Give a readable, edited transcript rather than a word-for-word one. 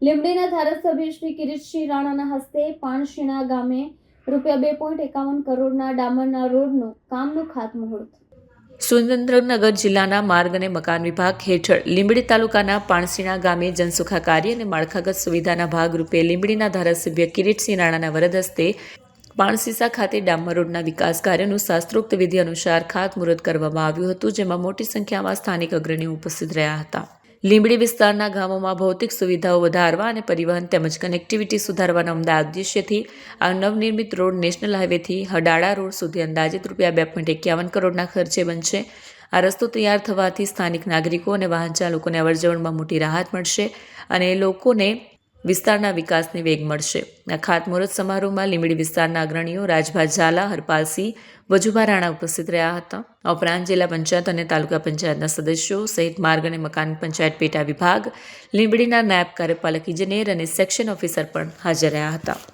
લીંબડીના ધારાસભ્ય શ્રી કિરીટસિંહ રાણાના હસ્તે પાણશીણા ગામે ₹2.51 કરોડના ડામરના રોડનું કામનું ખાતમુહૂર્ત. સુરેન્દ્રનગર જિલ્લાના માર્ગ અને મકાન વિભાગ હેઠળ લીંબડી તાલુકાના પાણશીણા ગામે જનસુખાકારી અને માળખાગત સુવિધાના ભાગરૂપે લીંબડીના ધારાસભ્ય કિરીટસિંહ રાણાના વરદ હસ્તે પાણસીસા ખાતે ડામર રોડના વિકાસ કાર્યનું શાસ્ત્રોક્ત વિધિ અનુસાર ખાતમુહૂર્ત કરવામાં આવ્યું હતું, જેમાં મોટી સંખ્યામાં સ્થાનિક અગ્રણીઓ ઉપસ્થિત રહ્યા હતા. લીંબડી વિસ્તારના ગામોમાં ભૌતિક સુવિધાઓ વધારવા અને પરિવહન તેમજ કનેક્ટિવિટી સુધારવાના ઉમદા ઉદ્દેશ્યથી આ નવનિર્મિત રોડ નેશનલ હાઈવેથી હડાળા રોડ સુધી અંદાજિત ₹2.51 કરોડના ખર્ચે બનશે. આ રસ્તો તૈયાર થવાથી સ્થાનિક નાગરિકો અને વાહન ચાલકોને અવરજવરમાં મોટી રાહત મળશે અને લોકોને વિસ્તારના વિકાસને વેગ મળશે. આ ખાતમુહૂર્ત સમારોહમાં લીંબડી વિસ્તારના અગ્રણીઓ રાજભા ઝાલા, હરપાલસિંહ, વજુભા રાણા ઉપસ્થિત રહ્યા હતા. આ ઉપરાંત જિલ્લા પંચાયત અને તાલુકા પંચાયતના સદસ્યો સહિત માર્ગ અને મકાન પંચાયત પેટા વિભાગ, લીંબડીના નાયબ કાર્યપાલક ઇજનેર અને સેક્શન ઓફિસર પણ હાજર રહ્યા હતા.